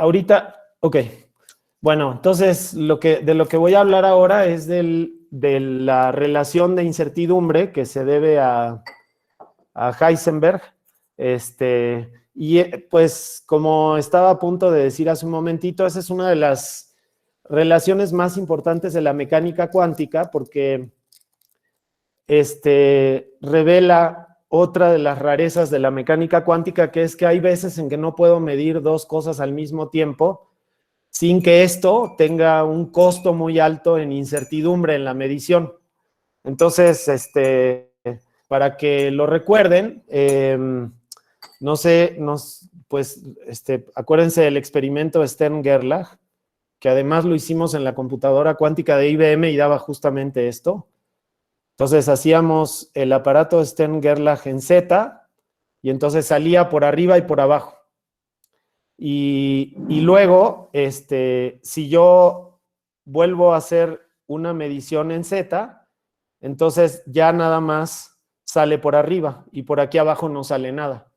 ahorita, ok. Bueno, entonces de lo que voy a hablar ahora es de la relación de incertidumbre que se debe a Heisenberg. Pues como estaba a punto de decir hace un momentito, esa es una de las relaciones más importantes de la mecánica cuántica porque revela otra de las rarezas de la mecánica cuántica, que es que hay veces en que no puedo medir dos cosas al mismo tiempo sin que esto tenga un costo muy alto en incertidumbre en la medición. Entonces, para que lo recuerden, no sé, pues, acuérdense del experimento Stern-Gerlach, que además lo hicimos en la computadora cuántica de IBM y daba justamente esto. Entonces, hacíamos el aparato Stern-Gerlach en Z y entonces salía por arriba y por abajo. Y luego, si yo vuelvo a hacer una medición en Z, entonces ya nada más sale por arriba y por aquí abajo no sale nada.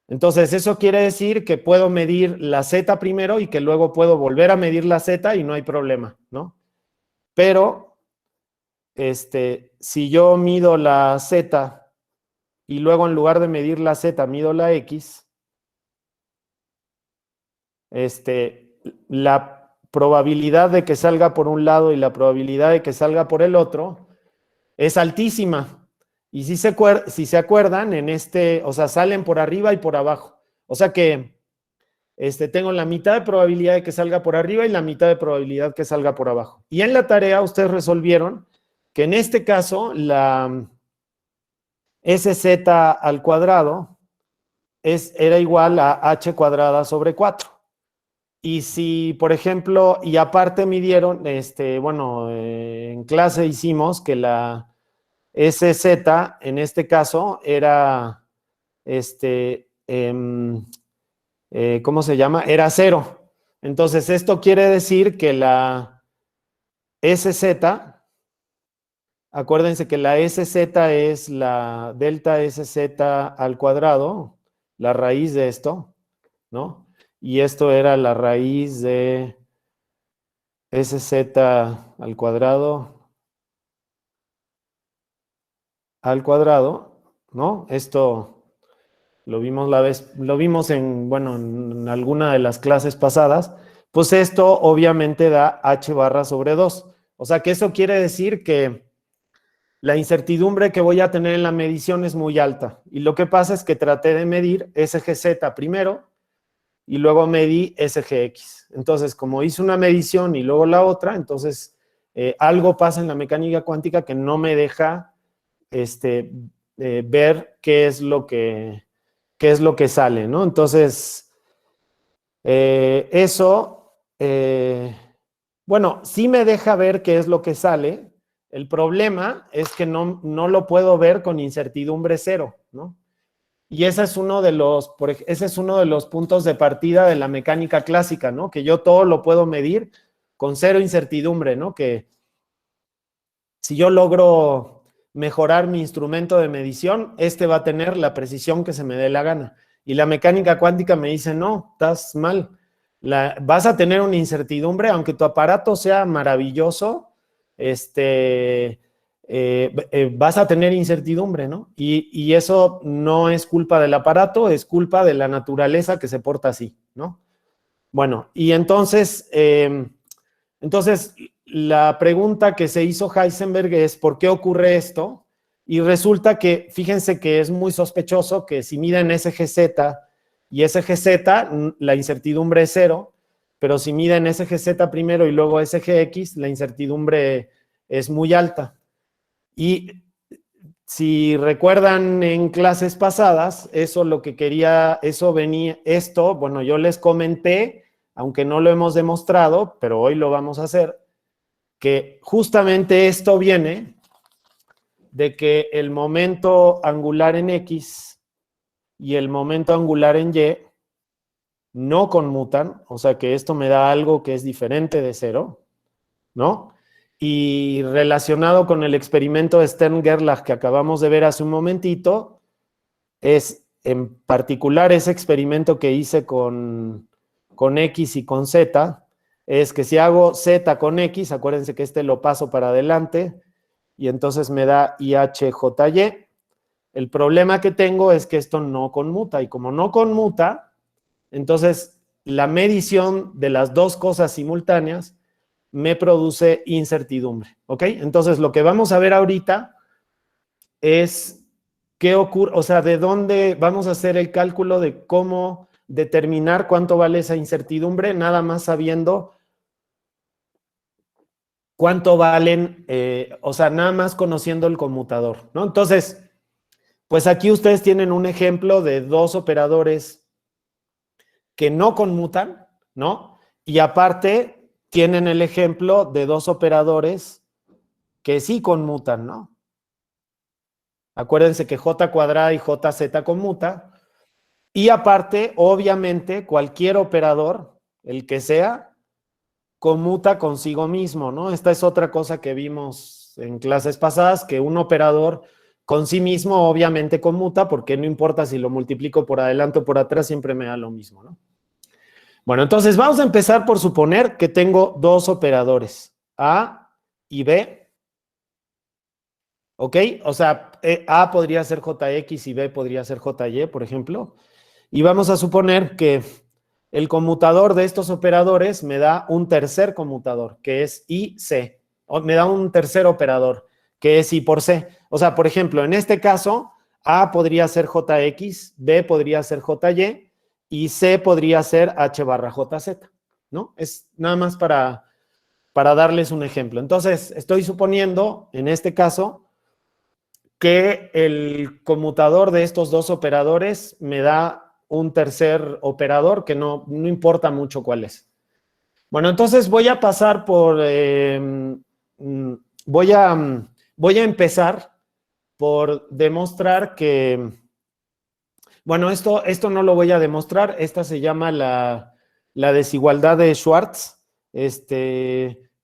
Entonces, eso quiere decir que puedo medir la Z primero y que luego puedo volver a medir la Z y no hay problema, ¿no? Pero, si yo mido la Z y luego en lugar de medir la Z mido la X, la probabilidad de que salga por un lado y la probabilidad de que salga por el otro es altísima. Y si se acuerdan, o sea, salen por arriba y por abajo. O sea que tengo la mitad de probabilidad de que salga por arriba y la mitad de probabilidad que salga por abajo. Y en la tarea ustedes resolvieron que en este caso la SZ al cuadrado era igual a H cuadrada sobre 4. Y si, por ejemplo, y aparte midieron, bueno, en clase hicimos que la SZ, en este caso, era, ¿cómo se llama? Era 0. Entonces, esto quiere decir que la SZ, acuérdense que la SZ es la delta SZ al cuadrado, la raíz de esto, ¿no? Y esto era la raíz de SZ al cuadrado, ¿no? Esto lo vimos en, bueno, en alguna de las clases pasadas. Pues esto obviamente da H barra sobre 2. O sea que eso quiere decir que la incertidumbre que voy a tener en la medición es muy alta. Y lo que pasa es que traté de medir SGZ primero y luego medí SGX. Entonces, como hice una medición y luego la otra, entonces algo pasa en la mecánica cuántica que no me deja ver qué es lo que sale, ¿no? Entonces, bueno, sí me deja ver qué es lo que sale. El problema es que no lo puedo ver con incertidumbre cero, ¿no? Y ese es uno de los puntos de partida de la mecánica clásica, ¿no? Que yo todo lo puedo medir con cero incertidumbre, ¿no? Que si yo logro mejorar mi instrumento de medición, va a tener la precisión que se me dé la gana. Y la mecánica cuántica me dice, no, estás mal. Vas a tener una incertidumbre, aunque tu aparato sea maravilloso, vas a tener incertidumbre, ¿no? Y eso no es culpa del aparato, es culpa de la naturaleza que se porta así, ¿no? Bueno, y entonces la pregunta que se hizo Heisenberg es ¿por qué ocurre esto? Y resulta que, fíjense que es muy sospechoso que si miden SGZ y SGZ, la incertidumbre es cero, pero si miden SGZ primero y luego SGX, la incertidumbre es muy alta. Y si recuerdan en clases pasadas, bueno, yo les comenté, aunque no lo hemos demostrado, pero hoy lo vamos a hacer, que justamente esto viene de que el momento angular en X y el momento angular en Y no conmutan, o sea que esto me da algo que es diferente de cero, ¿no? Y relacionado con el experimento de Stern-Gerlach que acabamos de ver hace un momentito, es en particular ese experimento que hice con con X y con Z, es que si hago Z con X, acuérdense que este lo paso para adelante, y entonces me da IHJY. El problema que tengo es que esto no conmuta, y como no conmuta, entonces la medición de las dos cosas simultáneas me produce incertidumbre, ¿ok? Entonces lo que vamos a ver ahorita es qué ocurre, o sea, de dónde vamos a hacer el cálculo de cómo determinar cuánto vale esa incertidumbre, nada más sabiendo cuánto valen, o sea, nada más conociendo el conmutador, ¿no? Entonces, pues aquí ustedes tienen un ejemplo de dos operadores que no conmutan, ¿no? Y aparte tienen el ejemplo de dos operadores que sí conmutan, ¿no? Acuérdense que J cuadrada y JZ conmuta. Y aparte, obviamente, cualquier operador, el que sea, conmuta consigo mismo, ¿no? Esta es otra cosa que vimos en clases pasadas, que un operador con sí mismo obviamente conmuta, porque no importa si lo multiplico por adelante o por atrás, siempre me da lo mismo, ¿no? Bueno, entonces vamos a empezar por suponer que tengo dos operadores, A y B, ¿ok? O sea, A podría ser JX y B podría ser JY, por ejemplo. Y vamos a suponer que el conmutador de estos operadores me da un tercer conmutador, que es IC. O me da un tercer operador, que es I por C. O sea, por ejemplo, en este caso, A podría ser JX, B podría ser JY, y C podría ser H barra JZ, ¿no? Es nada más para darles un ejemplo. Entonces, estoy suponiendo, en este caso, que el conmutador de estos dos operadores me da un tercer operador que no importa mucho cuál es. Bueno, entonces voy a pasar por, voy a empezar por demostrar que, bueno, esto no lo voy a demostrar, esta se llama la desigualdad de Schwartz,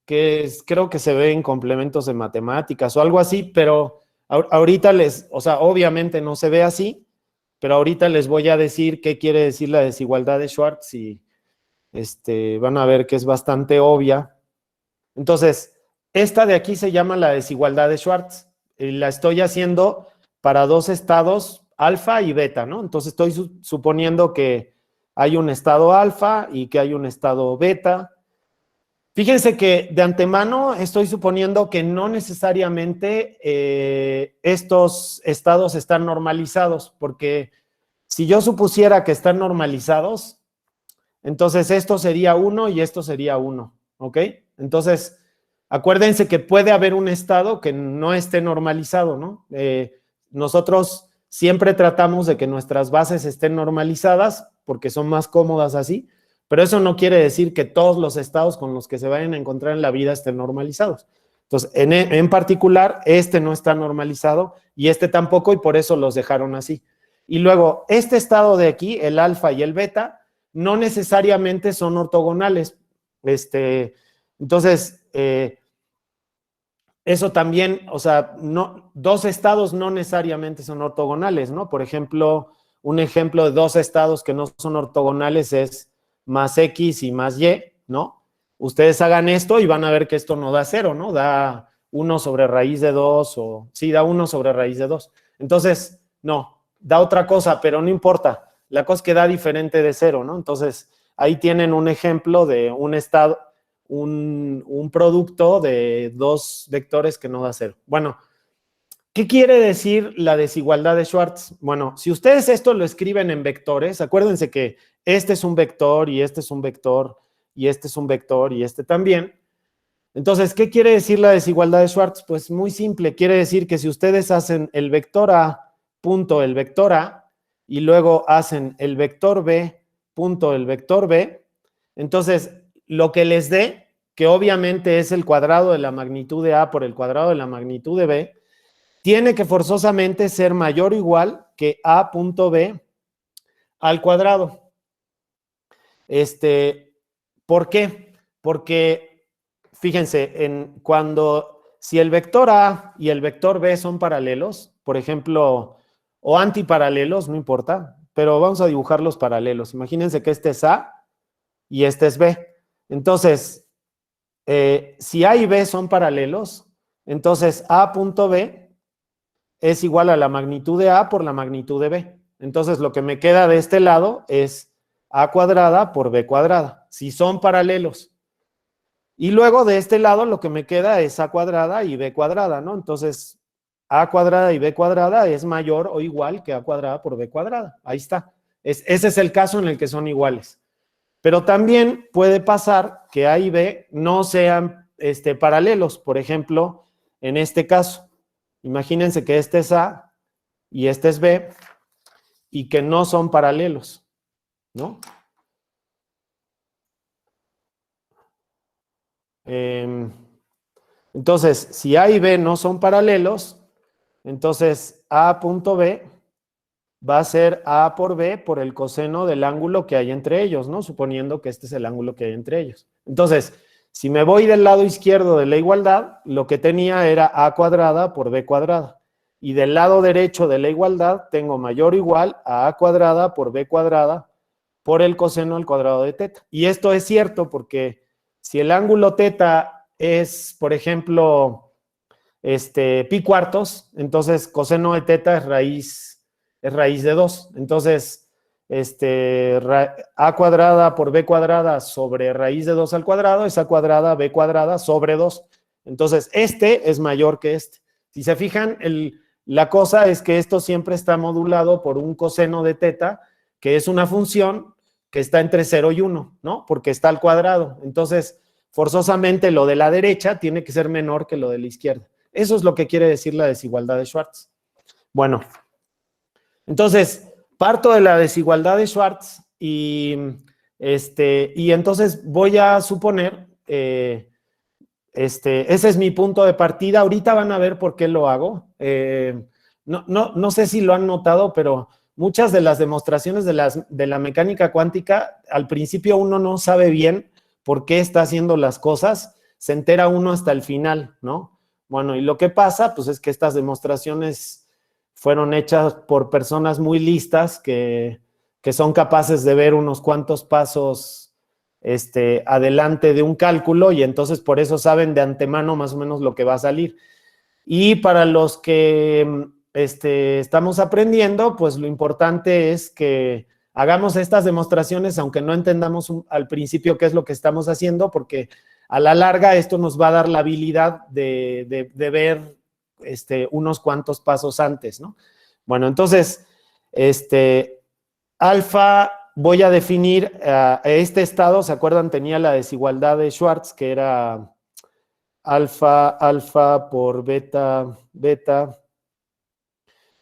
creo que se ve en complementos de matemáticas o algo así, pero ahorita o sea, obviamente no se ve así, pero ahorita les voy a decir qué quiere decir la desigualdad de Schwartz y van a ver que es bastante obvia. Entonces, esta de aquí se llama la desigualdad de Schwartz. Y la estoy haciendo para dos estados, alfa y beta, ¿no? Entonces, estoy suponiendo que hay un estado alfa y que hay un estado beta. Fíjense que de antemano estoy suponiendo que no necesariamente estos estados están normalizados, porque si yo supusiera que están normalizados, entonces esto sería 1 y esto sería 1, ¿ok? Entonces, acuérdense que puede haber un estado que no esté normalizado, ¿no? Nosotros siempre tratamos de que nuestras bases estén normalizadas porque son más cómodas así, pero eso no quiere decir que todos los estados con los que se vayan a encontrar en la vida estén normalizados. Entonces, en particular, este no está normalizado y este tampoco, y por eso los dejaron así. Y luego, este estado de aquí, el alfa y el beta, no necesariamente son ortogonales. Entonces, eso también, o sea, dos estados no necesariamente son ortogonales, ¿no? Por ejemplo, un ejemplo de dos estados que no son ortogonales es más X y más Y, ¿no? Ustedes hagan esto y van a ver que esto no da 0, ¿no? Da 1 sobre raíz de 2 o sí, da 1 sobre raíz de 2. Entonces, no, da otra cosa, pero no importa. La cosa es que da diferente de 0, ¿no? Entonces, ahí tienen un ejemplo de un estado, un producto de dos vectores que no da 0. Bueno, ¿qué quiere decir la desigualdad de Schwartz? Bueno, si ustedes esto lo escriben en vectores, acuérdense que este es un vector y este es un vector y este es un vector y este también. Entonces, ¿qué quiere decir la desigualdad de Schwartz? Pues muy simple, quiere decir que si ustedes hacen el vector A punto el vector A y luego hacen el vector B punto el vector B, entonces lo que les dé, que obviamente es el cuadrado de la magnitud de A por el cuadrado de la magnitud de B, tiene que forzosamente ser mayor o igual que A punto B al cuadrado. ¿Por qué? Porque, fíjense, si el vector A y el vector B son paralelos, por ejemplo, o antiparalelos, no importa, pero vamos a dibujar los paralelos. Imagínense que este es A y este es B. Entonces, si A y B son paralelos, entonces A punto B es igual a la magnitud de A por la magnitud de B. Entonces, lo que me queda de este lado es A cuadrada por B cuadrada, si son paralelos. Y luego de este lado lo que me queda es A cuadrada y B cuadrada, ¿no? Entonces, A cuadrada y B cuadrada es mayor o igual que A cuadrada por B cuadrada. Ahí está. Ese es el caso en el que son iguales. Pero también puede pasar que A y B no sean paralelos. Por ejemplo, en este caso, imagínense que este es A y este es B y que no son paralelos, ¿no? Entonces, si A y B no son paralelos, entonces A punto B va a ser A por B por el coseno del ángulo que hay entre ellos, ¿no? Suponiendo que este es el ángulo que hay entre ellos. Entonces, si me voy del lado izquierdo de la igualdad, lo que tenía era A cuadrada por B cuadrada. Y del lado derecho de la igualdad tengo mayor o igual a A cuadrada por B cuadrada por el coseno al cuadrado de teta. Y esto es cierto porque si el ángulo teta es, por ejemplo, pi cuartos, entonces coseno de teta es raíz de 2. Entonces, A cuadrada por B cuadrada sobre raíz de 2 al cuadrado es A cuadrada B cuadrada sobre 2. Entonces, este es mayor que este. Si se fijan, la cosa es que esto siempre está modulado por un coseno de teta, que es una función que está entre 0 y 1, ¿no? Porque está al cuadrado. Entonces, forzosamente lo de la derecha tiene que ser menor que lo de la izquierda. Eso es lo que quiere decir la desigualdad de Schwartz. Bueno, entonces, parto de la desigualdad de Schwartz y entonces voy a suponer, ese es mi punto de partida. Ahorita van a ver por qué lo hago. No sé si lo han notado, pero muchas de las demostraciones de la mecánica cuántica, al principio uno no sabe bien por qué está haciendo las cosas, se entera uno hasta el final, ¿no? Bueno, y lo que pasa, pues es que estas demostraciones fueron hechas por personas muy listas que son capaces de ver unos cuantos pasos adelante de un cálculo y entonces por eso saben de antemano más o menos lo que va a salir. Y para los que estamos aprendiendo, pues lo importante es que hagamos estas demostraciones, aunque no entendamos al principio qué es lo que estamos haciendo, porque a la larga esto nos va a dar la habilidad de ver unos cuantos pasos antes, ¿no? Bueno, entonces, alfa, voy a definir este estado, ¿se acuerdan? Tenía la desigualdad de Schwartz, que era alfa por beta, beta,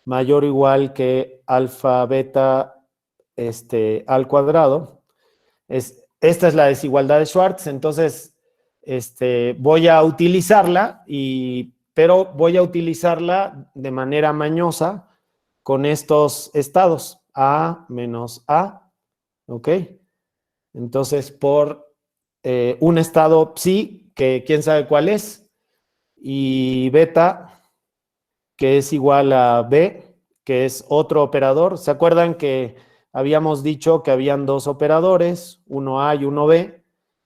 mayor o igual que alfa, beta, al cuadrado. Esta es la desigualdad de Schwartz, entonces voy a utilizarla, pero voy a utilizarla de manera mañosa con estos estados, A menos A, ¿ok? Entonces, por un estado psi, que quién sabe cuál es, y beta, que es igual a B, que es otro operador. ¿Se acuerdan que habíamos dicho que habían dos operadores, uno A y uno B,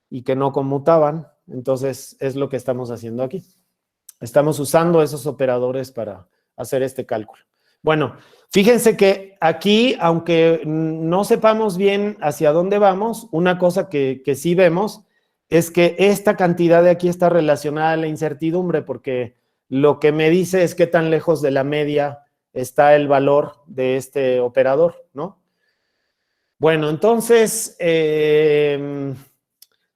y que no conmutaban? Entonces, es lo que estamos haciendo aquí. Estamos usando esos operadores para hacer este cálculo. Bueno, fíjense que aquí, aunque no sepamos bien hacia dónde vamos, una cosa que sí vemos es que esta cantidad de aquí está relacionada a la incertidumbre, porque lo que me dice es qué tan lejos de la media está el valor de este operador, ¿no? Bueno, entonces,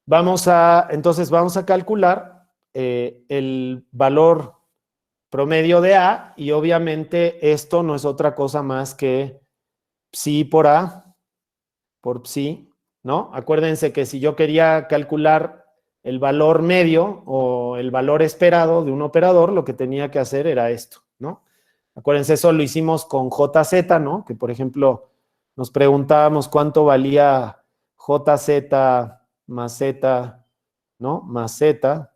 vamos a calcular el valor promedio de A, y obviamente esto no es otra cosa más que psi por A por psi, ¿no? Acuérdense que si yo quería calcular el valor medio o el valor esperado de un operador, lo que tenía que hacer era esto, ¿no? Acuérdense, eso lo hicimos con JZ, ¿no? Que, por ejemplo, nos preguntábamos cuánto valía JZ más Z, ¿no? Más Z,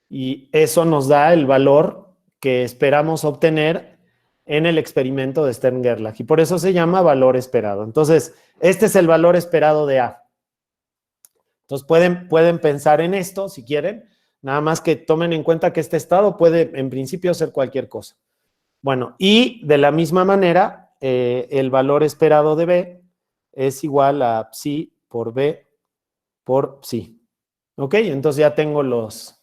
y eso nos da el valor que esperamos obtener en el experimento de Stern-Gerlach, y por eso se llama valor esperado. Entonces, este es el valor esperado de A. Entonces, pueden pensar en esto si quieren, nada más que tomen en cuenta que este estado puede, en principio, ser cualquier cosa. Bueno, y de la misma manera, el valor esperado de B es igual a psi por B por psi. ¿Ok? Entonces ya tengo los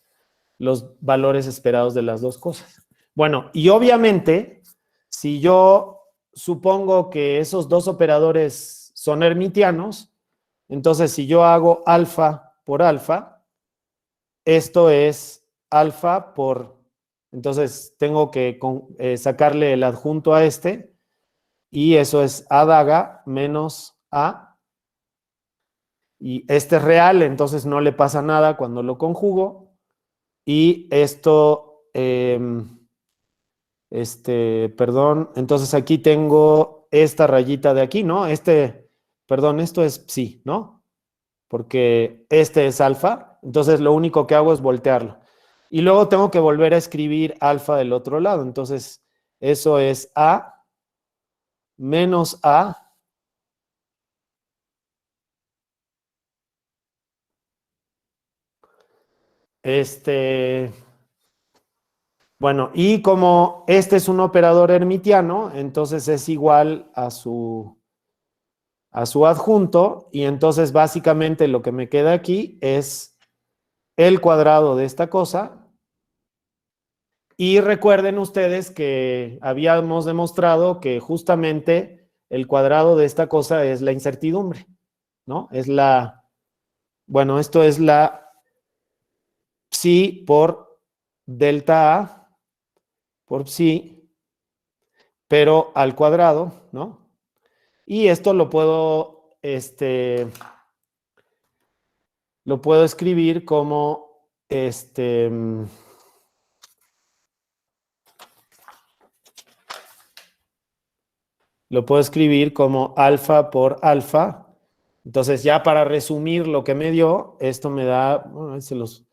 valores esperados de las dos cosas. Bueno, y obviamente, si yo supongo que esos dos operadores son hermitianos, entonces si yo hago alfa por alfa, esto es alfa por, entonces tengo que sacarle el adjunto a este, y eso es A daga menos A, y este es real, entonces no le pasa nada cuando lo conjugo, y esto, perdón, entonces aquí tengo esta rayita de aquí, ¿no? Perdón, esto es psi, ¿no? Porque este es alfa, entonces lo único que hago es voltearlo. Y luego tengo que volver a escribir alfa del otro lado, entonces eso es A menos A bueno, y como este es un operador hermitiano, entonces es igual a su adjunto, y entonces básicamente lo que me queda aquí es el cuadrado de esta cosa. Y recuerden ustedes que habíamos demostrado que justamente el cuadrado de esta cosa es la incertidumbre, ¿no? Bueno, esto es la psi por delta A por psi, pero al cuadrado, ¿no? Y esto lo puedo escribir como, lo puedo escribir como alfa por alfa. Entonces, ya para resumir lo que me dio, esto me da, bueno, se los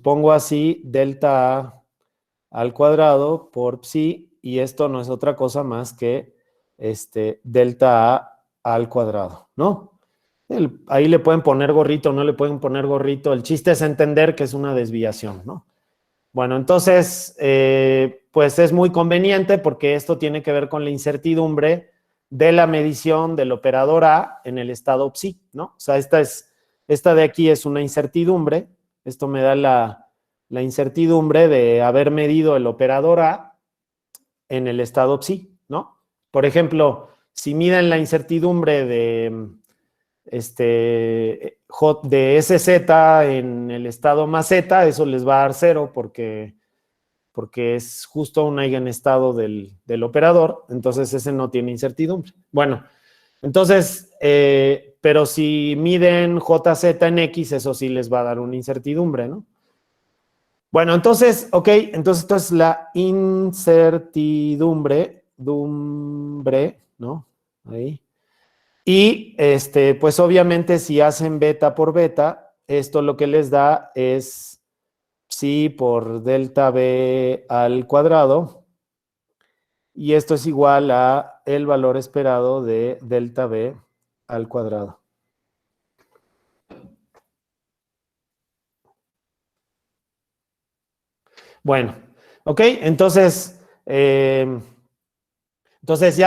pongo así, delta A al cuadrado por psi, y esto no es otra cosa más que delta A al cuadrado, ¿no? Ahí le pueden poner gorrito, no le pueden poner gorrito. El chiste es entender que es una desviación, ¿no? Bueno, entonces, pues es muy conveniente porque esto tiene que ver con la incertidumbre de la medición del operador A en el estado psi, ¿no? O sea, esta de aquí es una incertidumbre. Esto me da la incertidumbre de haber medido el operador A en el estado psi, ¿no? Por ejemplo, si miden la incertidumbre de de SZ en el estado más Z, eso les va a dar 0 porque es justo un eigenestado del operador, entonces ese no tiene incertidumbre. Bueno, entonces, pero si miden JZ en X, eso sí les va a dar una incertidumbre, ¿no? Bueno, entonces, ok, entonces esto es la incertidumbre, ¿no? Ahí. Y pues obviamente si hacen beta por beta, esto lo que les da es psi por delta B al cuadrado, y esto es igual a el valor esperado de delta B al cuadrado. Bueno, ok, entonces ya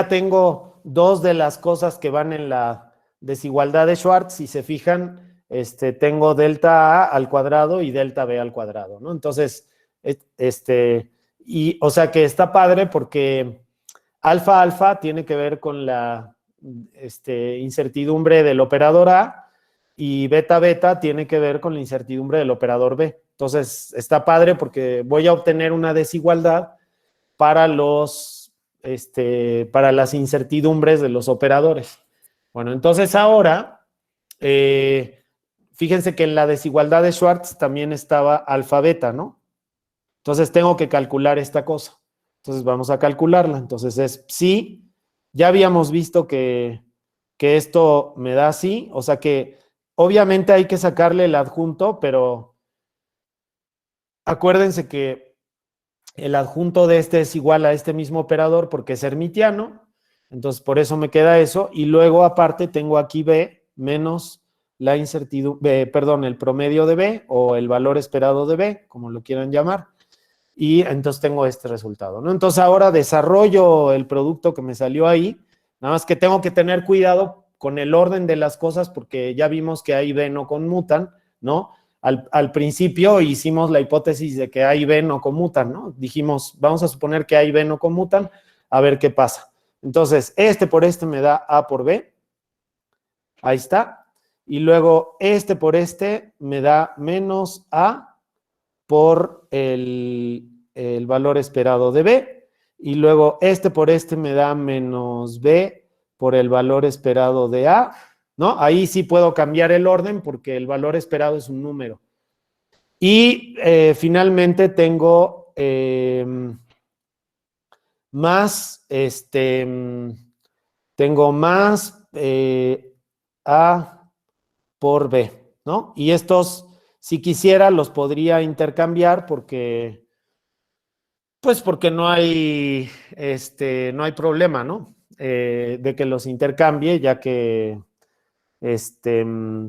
tengo dos de las cosas que van en la desigualdad de Schwartz. Si se fijan, tengo delta A al cuadrado y delta B al cuadrado, ¿no? Entonces, o sea que está padre porque alfa alfa tiene que ver con la incertidumbre del operador A, y beta beta tiene que ver con la incertidumbre del operador B. Entonces, está padre porque voy a obtener una desigualdad para para las incertidumbres de los operadores. Bueno, entonces ahora, fíjense que en la desigualdad de Schwartz también estaba alfa beta, ¿no? Entonces tengo que calcular esta cosa. Entonces vamos a calcularla. Entonces es psi. Ya habíamos visto que esto me da psi, o sea que obviamente hay que sacarle el adjunto, pero acuérdense que el adjunto de este es igual a este mismo operador porque es hermitiano, entonces por eso me queda eso, y luego aparte tengo aquí B menos la incertidumbre, perdón, el promedio de B o el valor esperado de B, como lo quieran llamar, y entonces tengo este resultado, ¿no? Entonces ahora desarrollo el producto que me salió ahí, nada más que tengo que tener cuidado con el orden de las cosas porque ya vimos que A y B no conmutan, ¿no? Al principio hicimos la hipótesis de que A y B no conmutan, ¿no? Dijimos, vamos a suponer que A y B no conmutan, a ver qué pasa. Entonces, este por este me da A por B, ahí está, y luego este por este me da menos A por el valor esperado de B, y luego este por este me da menos B por el valor esperado de A, ¿no? Ahí sí puedo cambiar el orden porque el valor esperado es un número. Y finalmente tengo más, tengo más A por B, ¿no? Y estos, si quisiera, los podría intercambiar porque, pues porque no hay, no hay problema, ¿no? De que los intercambie, ya que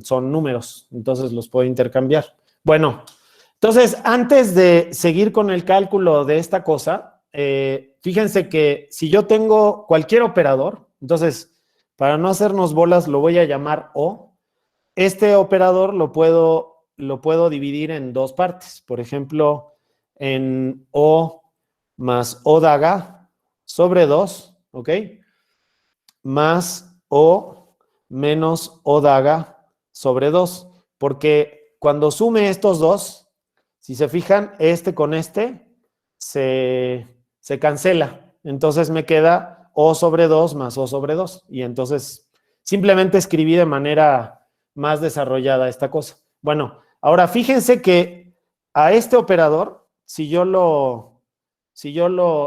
son números, entonces los puedo intercambiar. Bueno, entonces, antes de seguir con el cálculo de esta cosa, fíjense que si yo tengo cualquier operador, entonces, para no hacernos bolas, lo voy a llamar O. Este operador lo puedo dividir en dos partes. Por ejemplo, en O más O daga sobre 2, ¿ok? Más O menos O daga sobre 2. Porque cuando sume estos dos, si se fijan, este con este se cancela. Entonces me queda O sobre 2 más O sobre 2. Y entonces simplemente escribí de manera más desarrollada esta cosa. Bueno, ahora fíjense que a este operador, si yo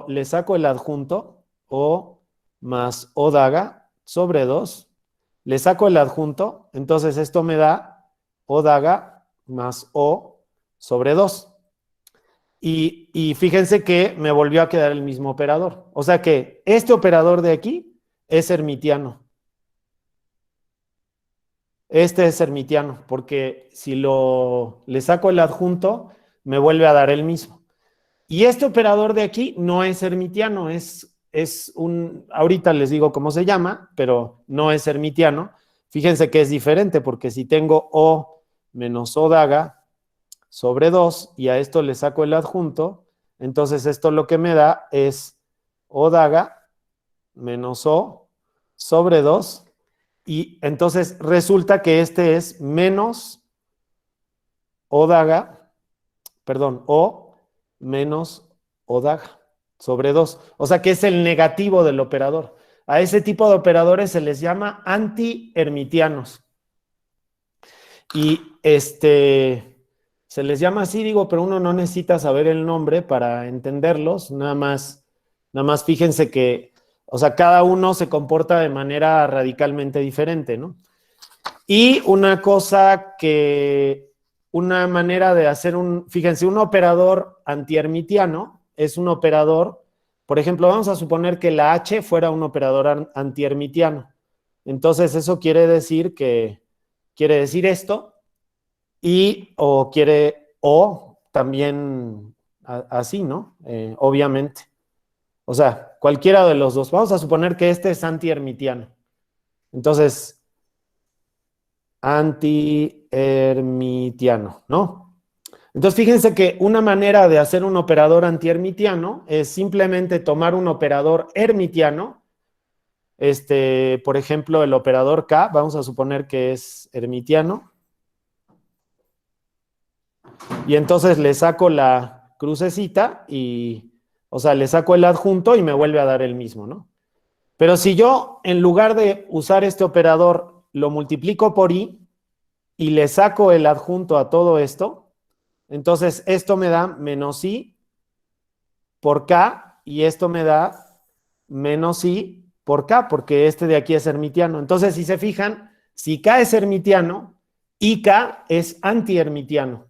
le saco el adjunto, O más O daga sobre 2, le saco el adjunto, entonces esto me da O daga más O sobre 2. Y fíjense que me volvió a quedar el mismo operador. O sea que este operador de aquí es hermitiano. Este es hermitiano, porque si le saco el adjunto, me vuelve a dar el mismo. Y este operador de aquí no es hermitiano, es un, ahorita les digo cómo se llama, pero no es hermitiano. Fíjense que es diferente, porque si tengo O menos O daga sobre 2 y a esto le saco el adjunto, entonces esto lo que me da es O daga menos O sobre 2 y entonces resulta que este es menos O daga, perdón, O menos O daga sobre 2. O sea que es el negativo del operador. A ese tipo de operadores se les llama anti-hermitianos. Y se les llama así, digo, pero uno no necesita saber el nombre para entenderlos. Nada más fíjense que, o sea, cada uno se comporta de manera radicalmente diferente, ¿no? Y una manera de hacer fíjense, un operador antiermitiano es un operador, por ejemplo, vamos a suponer que la H fuera un operador antiermitiano. Entonces, eso quiere decir esto, o también así, ¿no? Obviamente. O sea, cualquiera de los dos. Vamos a suponer que este es antiermitiano. Entonces, antihermitiano, ¿no? Entonces, fíjense que una manera de hacer un operador antihermitiano es simplemente tomar un operador hermitiano, por ejemplo, el operador K, vamos a suponer que es hermitiano, y entonces le saco la crucecita o sea, le saco el adjunto y me vuelve a dar el mismo, ¿no? Pero si yo, en lugar de usar este operador, lo multiplico por I y le saco el adjunto a todo esto, entonces esto me da menos I por K y esto me da menos I por K, porque este de aquí es hermitiano. Entonces, si se fijan, si K es hermitiano, IK es antihermitiano.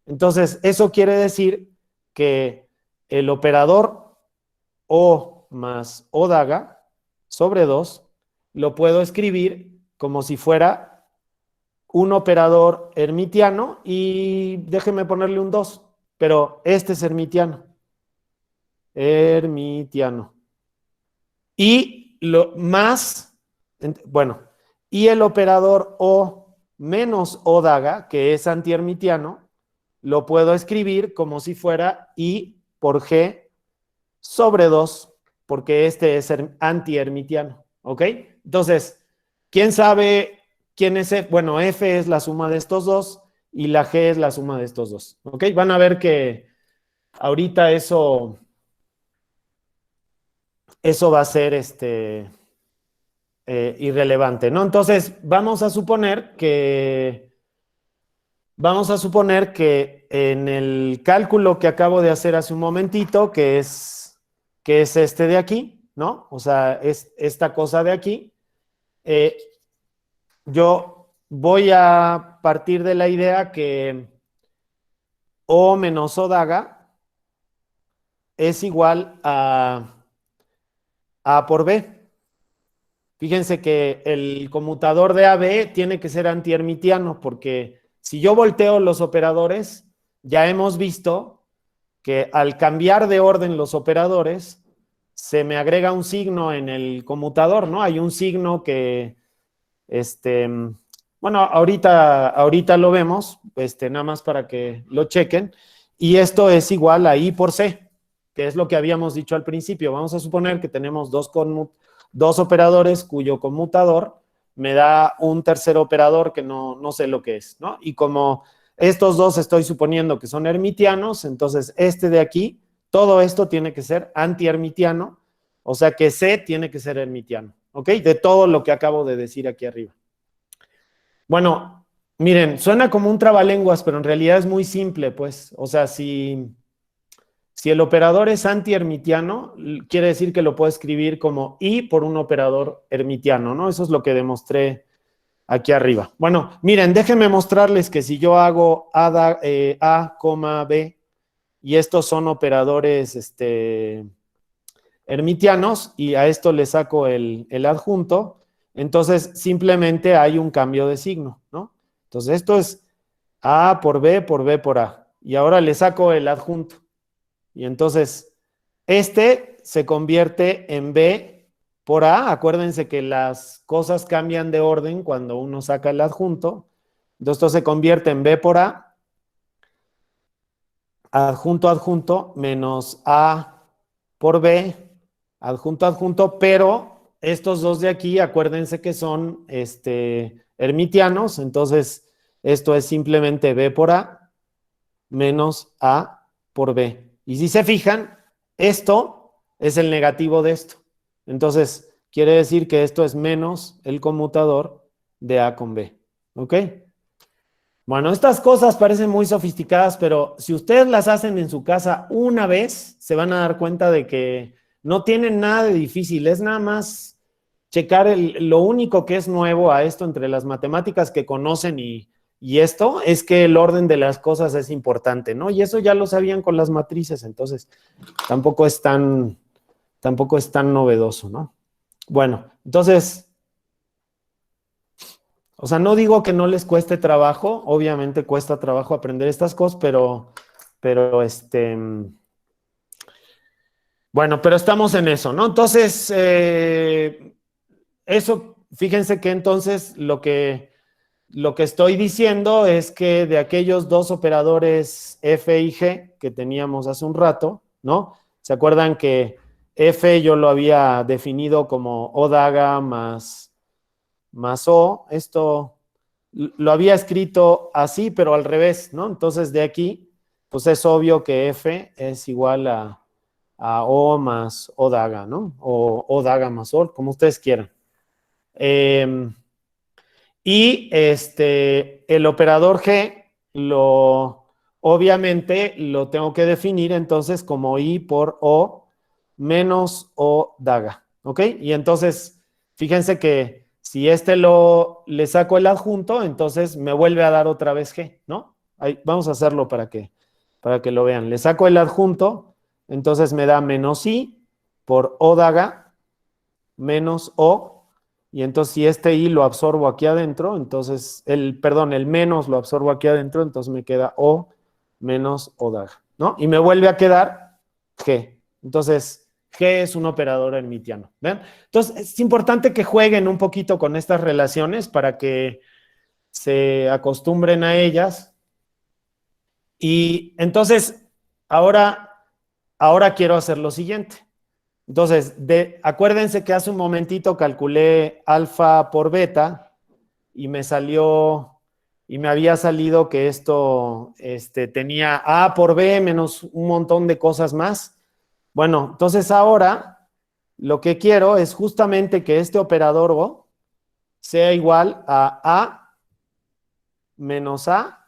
Entonces, eso quiere decir que el operador O más O daga sobre 2 lo puedo escribir como si fuera un operador hermitiano y déjenme ponerle un 2, pero este es hermitiano. Hermitiano. Y lo más, bueno, y el operador O menos O daga, que es antiermitiano, lo puedo escribir como si fuera I por G sobre 2, porque este es antiermitiano, ¿ok? Entonces, ¿quién sabe quién es F? Bueno, F es la suma de estos dos y la G es la suma de estos dos, ¿ok? Van a ver que ahorita eso va a ser irrelevante, ¿no? Entonces, vamos a suponer que en el cálculo que acabo de hacer hace un momentito, que es este de aquí, ¿no? O sea, es esta cosa de aquí, eh, yo voy a partir de la idea que O menos O daga es igual a por B. Fíjense que el conmutador de AB tiene que ser antiermitiano, porque si yo volteo los operadores, ya hemos visto que al cambiar de orden los operadores, se me agrega un signo en el conmutador, ¿no? Hay un signo que, bueno, ahorita lo vemos, nada más para que lo chequen, y esto es igual a I por C, que es lo que habíamos dicho al principio. Vamos a suponer que tenemos dos operadores cuyo conmutador me da un tercer operador que no sé lo que es, ¿no? Y como estos dos estoy suponiendo que son hermitianos, entonces este de aquí, todo esto tiene que ser antihermitiano, o sea que C tiene que ser hermitiano, ¿ok? De todo lo que acabo de decir aquí arriba. Bueno, miren, suena como un trabalenguas, pero en realidad es muy simple, pues. O sea, si el operador es anti-hermitiano, quiere decir que lo puedo escribir como I por un operador hermitiano, ¿no? Eso es lo que demostré aquí arriba. Bueno, miren, déjenme mostrarles que si yo hago A, B, y estos son operadores hermitianos, y a esto le saco el adjunto, entonces simplemente hay un cambio de signo, ¿no? Entonces esto es A por B por B por A. Y ahora le saco el adjunto. Y entonces este se convierte en B por A. Acuérdense que las cosas cambian de orden cuando uno saca el adjunto. Entonces esto se convierte en B por A, adjunto, adjunto, menos A por B, adjunto, adjunto, pero estos dos de aquí, acuérdense que son hermitianos, entonces esto es simplemente B por A menos A por B. Y si se fijan, esto es el negativo de esto. Entonces, quiere decir que esto es menos el conmutador de A con B. ¿Ok? Bueno, estas cosas parecen muy sofisticadas, pero si ustedes las hacen en su casa una vez, se van a dar cuenta de que no tienen nada de difícil. Es nada más checar lo único que es nuevo a esto entre las matemáticas que conocen y esto es que el orden de las cosas es importante, ¿no? Y eso ya lo sabían con las matrices, entonces tampoco es tan novedoso, ¿no? Bueno, entonces, o sea, no digo que no les cueste trabajo, obviamente cuesta trabajo aprender estas cosas, pero bueno, pero estamos en eso, ¿no? Entonces, eso, fíjense que entonces lo que estoy diciendo es que de aquellos dos operadores F y G que teníamos hace un rato, ¿no? ¿Se acuerdan que F yo lo había definido como O daga más O? Esto lo había escrito así, pero al revés, ¿no? Entonces de aquí, pues es obvio que F es igual a O más O daga, ¿no? O daga más O, como ustedes quieran. Y el operador G, obviamente lo tengo que definir entonces como I por O menos O daga, ¿ok? Y entonces, fíjense que si le saco el adjunto, entonces me vuelve a dar otra vez G, ¿no? Ahí, vamos a hacerlo para que lo vean. Le saco el adjunto, entonces me da menos I por O daga menos O, Y entonces si este i lo absorbo aquí adentro, entonces, el menos lo absorbo aquí adentro, entonces me queda o menos o daga, ¿no? Y me vuelve a quedar g. Entonces, g es un operador hermitiano, ¿ven? Entonces, es importante que jueguen un poquito con estas relaciones para que se acostumbren a ellas. Y entonces, ahora quiero hacer lo siguiente. Entonces, acuérdense que hace un momentito calculé alfa por beta y me había salido que esto tenía A por B menos un montón de cosas más. Bueno, entonces ahora lo que quiero es justamente que este operador O sea igual a menos A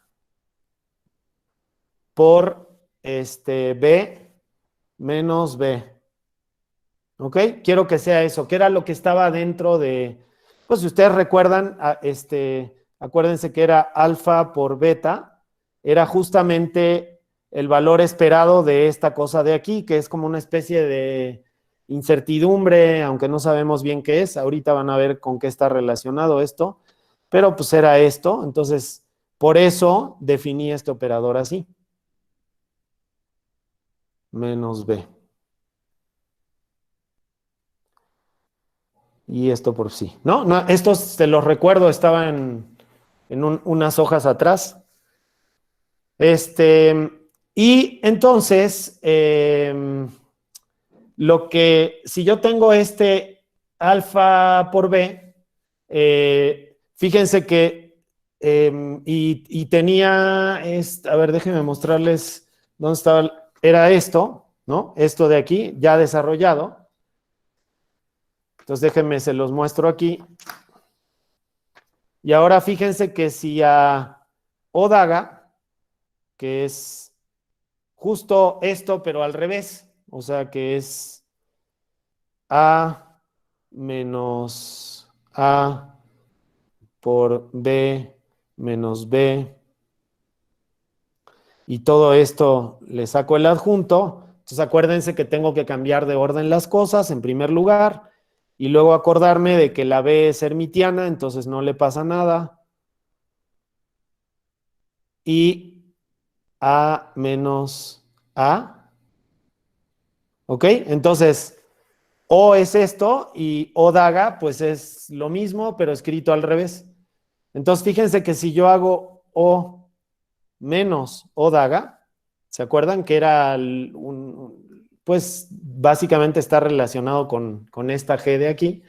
por B menos B. ¿Ok? Quiero que sea eso, que era lo que estaba dentro de, pues si ustedes recuerdan, acuérdense que era alfa por beta, era justamente el valor esperado de esta cosa de aquí, que es como una especie de incertidumbre, aunque no sabemos bien qué es. Ahorita van a ver con qué está relacionado esto, pero pues era esto. Entonces, por eso definí este operador así. Menos B. Y esto por sí. No, no, estos se los recuerdo, estaban en unas hojas atrás. Y entonces, si yo tengo este alfa por B, fíjense que, y tenía, a ver, déjenme mostrarles dónde estaba, era esto, ¿no? Esto de aquí, ya desarrollado. Entonces déjenme, se los muestro aquí. Y ahora fíjense que si a O daga, que es justo esto, pero al revés, o sea que es A menos A por B menos B, y todo esto le saco el adjunto. Entonces acuérdense que tengo que cambiar de orden las cosas en primer lugar, y luego acordarme de que la B es hermitiana, entonces no le pasa nada. Y A menos A. ¿Ok? Entonces, O es esto y O daga, pues es lo mismo, pero escrito al revés. Entonces, fíjense que si yo hago O menos O daga, ¿se acuerdan que era pues básicamente está relacionado con esta G de aquí?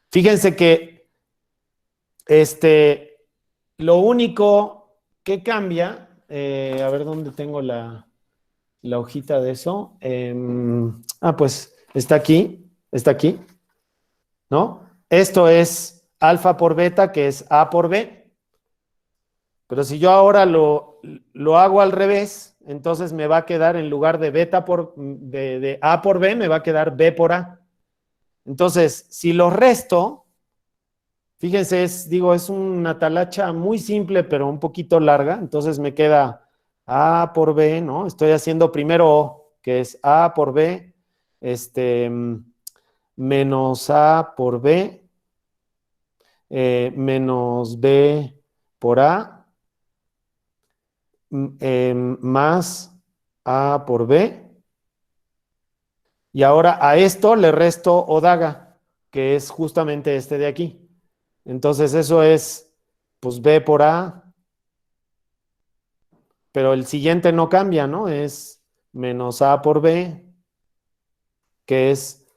Fíjense que lo único que cambia, a ver dónde tengo la hojita de eso. Pues está aquí, ¿no? Esto es alfa por beta, que es A por B. Pero si yo ahora lo hago al revés, entonces me va a quedar en lugar de de A por B, me va a quedar B por A. Entonces, si lo resto, fíjense, es una talacha muy simple, pero un poquito larga. Entonces me queda A por B, ¿no? Estoy haciendo primero O, que es A por B, menos A por B, menos B por A, más A por B. Y ahora a esto le resto O daga, que es justamente este de aquí. Entonces eso es, pues, B por A, pero el siguiente no cambia, ¿no? Es menos A por B, que es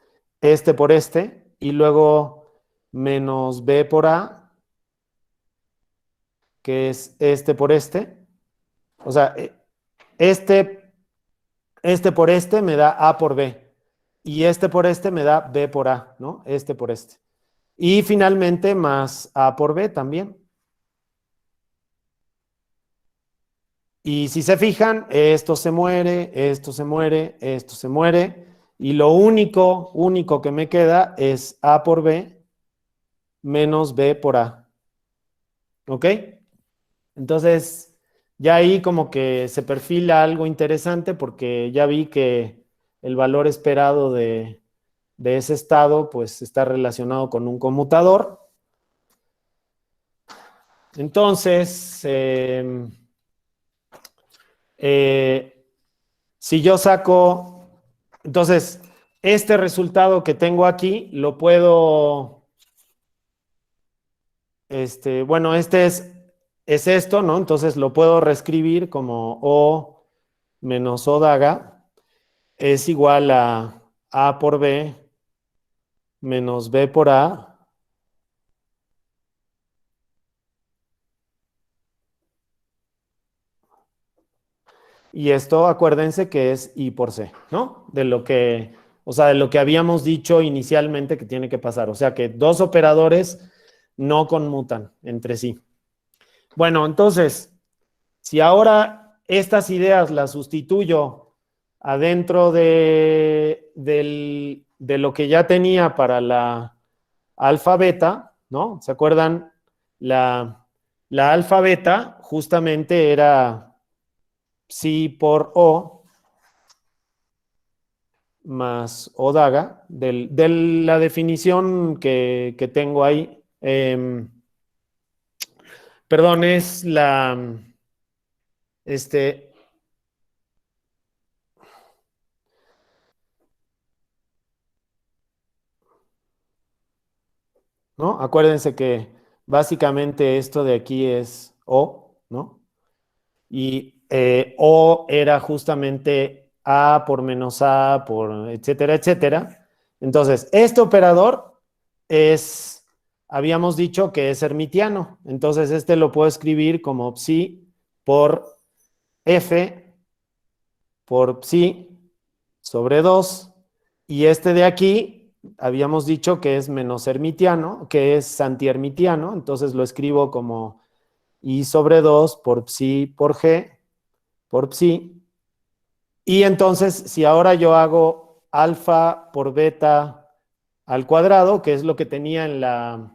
este por este, y luego menos B por A, que es este por este. O sea, este por este me da A por B, y este por este me da B por A, ¿no? Este por este. Y finalmente más A por B también. Y si se fijan, esto se muere, esto se muere, esto se muere. Y lo único que me queda es A por B menos B por A. ¿Ok? Entonces, ya ahí como que se perfila algo interesante porque ya vi que el valor esperado de ese estado pues está relacionado con un conmutador. Entonces, si yo saco, entonces, este resultado que tengo aquí lo puedo, bueno, es esto, ¿no? Entonces lo puedo reescribir como O menos O daga es igual a por B menos B por A. Y esto, acuérdense que es I por C, ¿no? De lo que, o sea, de lo que habíamos dicho inicialmente que tiene que pasar. O sea, que dos operadores no conmutan entre sí. Bueno, entonces, si ahora estas ideas las sustituyo adentro de lo que ya tenía para la alfa beta, ¿no? ¿Se acuerdan? La alfa beta justamente era psi por O más O daga, de la definición que tengo ahí. Perdón, es este, ¿no? Acuérdense que básicamente esto de aquí es O, ¿no? Y O era justamente A por menos A por etcétera, etcétera. Entonces, este operador es, habíamos dicho que es hermitiano. Entonces, este lo puedo escribir como psi por F por psi sobre 2. Y este de aquí, habíamos dicho que es menos hermitiano, que es antiermitiano. Entonces, lo escribo como I sobre 2 por psi por G por psi. Y entonces, si ahora yo hago alfa por beta al cuadrado, que es lo que tenía en la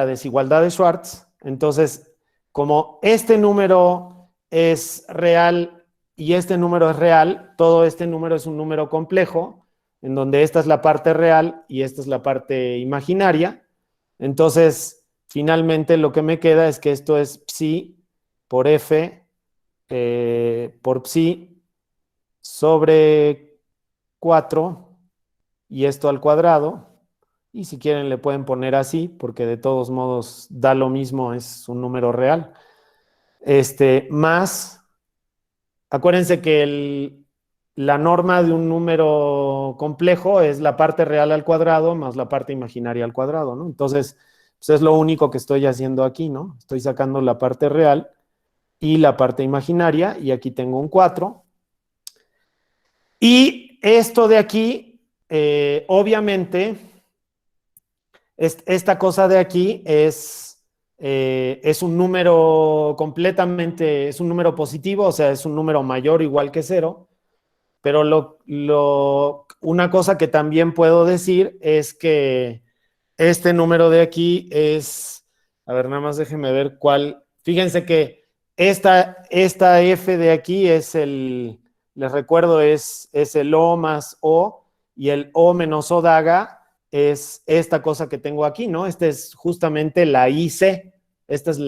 desigualdad de Schwartz, entonces, como este número es real y este número es real, todo este número es un número complejo, en donde esta es la parte real y esta es la parte imaginaria. Entonces, finalmente lo que me queda es que esto es psi por F por psi sobre 4 y esto al cuadrado. Y si quieren le pueden poner así, porque de todos modos da lo mismo, es un número real. Más, acuérdense que la norma de un número complejo es la parte real al cuadrado más la parte imaginaria al cuadrado, ¿no? Entonces, pues es lo único que estoy haciendo aquí, ¿no? Estoy sacando la parte real y la parte imaginaria, y aquí tengo un 4. Y esto de aquí, obviamente, esta cosa de aquí es un número completamente, es un número positivo, o sea, es un número mayor o igual que cero, pero una cosa que también puedo decir es que este número de aquí es, a ver, nada más déjenme ver cuál, fíjense que esta F de aquí les recuerdo, es el O más O, y el O menos O daga es esta cosa que tengo aquí, ¿no? Este es justamente la IC, esta es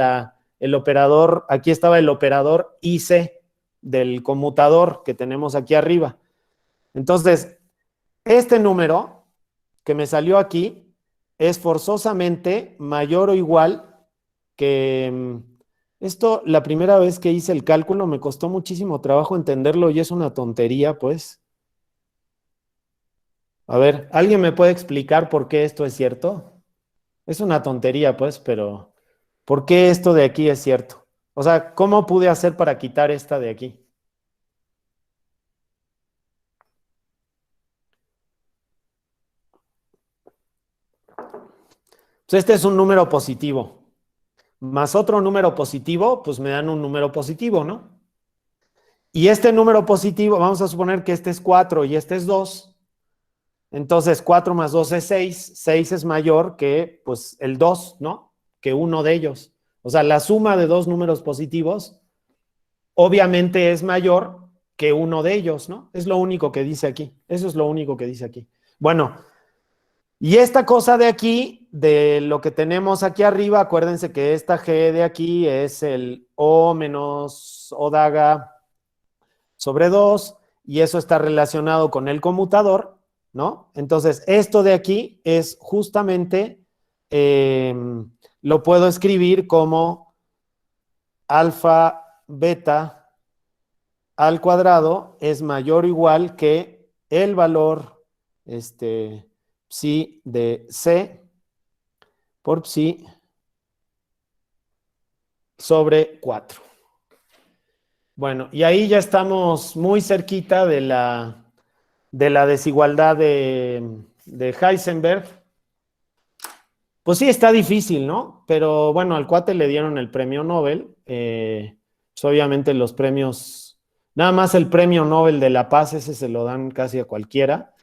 el operador, aquí estaba el operador IC del conmutador que tenemos aquí arriba. Entonces, este número que me salió aquí es forzosamente mayor o igual que esto. La primera vez que hice el cálculo me costó muchísimo trabajo entenderlo y es una tontería, pues. A ver, ¿alguien me puede explicar por qué esto es cierto? Es una tontería, pues, pero ¿por qué esto de aquí es cierto? O sea, ¿cómo pude hacer para quitar esta de aquí? Pues este es un número positivo, más otro número positivo, pues me dan un número positivo, ¿no? Y este número positivo, vamos a suponer que este es 4 y este es 2. Entonces 4 más 2 es 6. 6 es mayor que pues el 2, ¿no? Que uno de ellos. O sea, la suma de dos números positivos obviamente es mayor que uno de ellos, ¿no? Es lo único que dice aquí. Eso es lo único que dice aquí. Bueno, Y esta cosa de aquí, de lo que tenemos aquí arriba, acuérdense que esta G de aquí es el O menos O daga sobre 2, y eso está relacionado con el conmutador, ¿no? Entonces, esto de aquí es justamente, lo puedo escribir como alfa beta al cuadrado es mayor o igual que el valor psi de C por psi sobre 4. Bueno, y ahí ya estamos muy cerquita de la desigualdad de Heisenberg. Pues sí, está difícil, ¿no? Pero bueno, al cuate le dieron el premio Nobel. Pues obviamente los premios, nada más el premio Nobel de la Paz, ese se lo dan casi a cualquiera,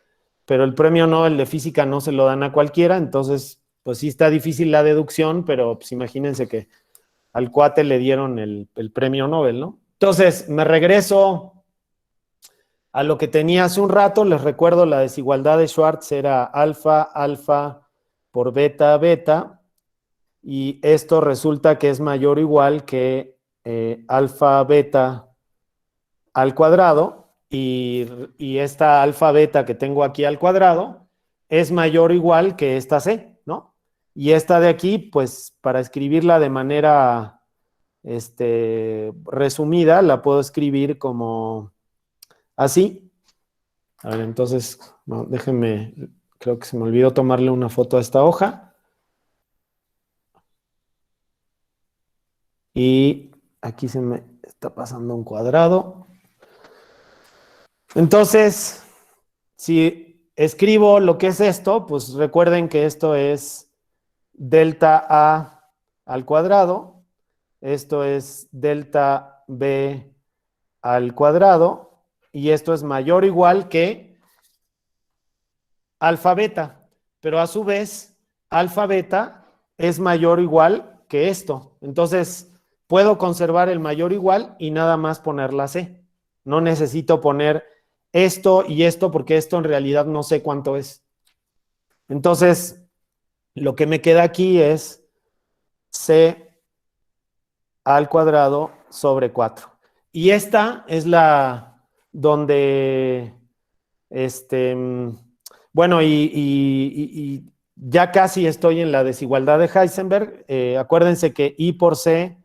pero el premio Nobel de Física no se lo dan a cualquiera, entonces, pues sí está difícil la deducción, pero pues imagínense que al cuate le dieron el premio Nobel, ¿no? Entonces, me regreso a lo que tenía hace un rato. Les recuerdo, la desigualdad de Schwartz era alfa, alfa por beta, beta, y esto resulta que es mayor o igual que alfa, beta al cuadrado, y esta alfa, beta que tengo aquí al cuadrado es mayor o igual que esta C, ¿no? Y esta de aquí, pues para escribirla de manera resumida, la puedo escribir como así. A ver, entonces, no, déjenme, creo que se me olvidó tomarle una foto a esta hoja. Y aquí se me está pasando un cuadrado. Entonces, si escribo lo que es esto, pues recuerden que esto es delta A al cuadrado. Esto es delta B al cuadrado. Y esto es mayor o igual que alfa beta, pero a su vez, alfa beta es mayor o igual que esto. Entonces, puedo conservar el mayor o igual y nada más poner la C. No necesito poner esto y esto porque esto en realidad no sé cuánto es. Entonces, lo que me queda aquí es C al cuadrado sobre 4. Y esta es la donde bueno, y ya casi estoy en la desigualdad de Heisenberg. Acuérdense que I por C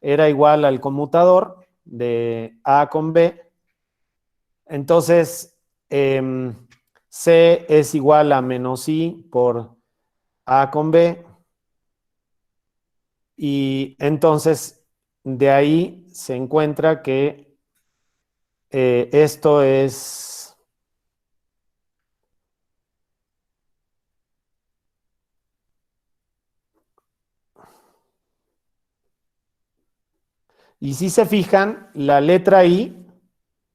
era igual al conmutador de A con B. Entonces, C es igual a menos I por A con B. Y entonces, de ahí se encuentra que esto es... Y si se fijan, la letra I,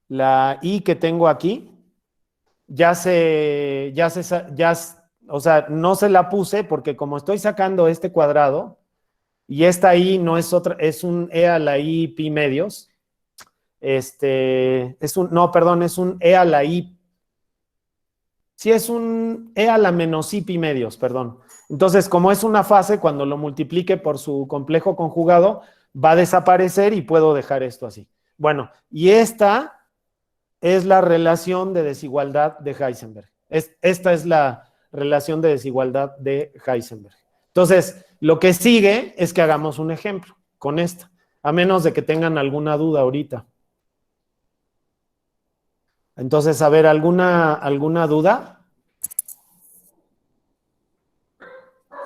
la I que tengo aquí, o sea, no se la puse porque como estoy sacando este cuadrado y esta I no es otra, es un E a la I pi medios, no, perdón, es un E a la I, sí es un E a la menos I pi medios, perdón. Entonces, como es una fase, cuando lo multiplique por su complejo conjugado, va a desaparecer y puedo dejar esto así. Bueno, y esta es la relación de desigualdad de Heisenberg. Esta es la relación de desigualdad de Heisenberg. Entonces, lo que sigue es que hagamos un ejemplo con esta, a menos de que tengan alguna duda ahorita. Entonces, a ver, ¿alguna duda?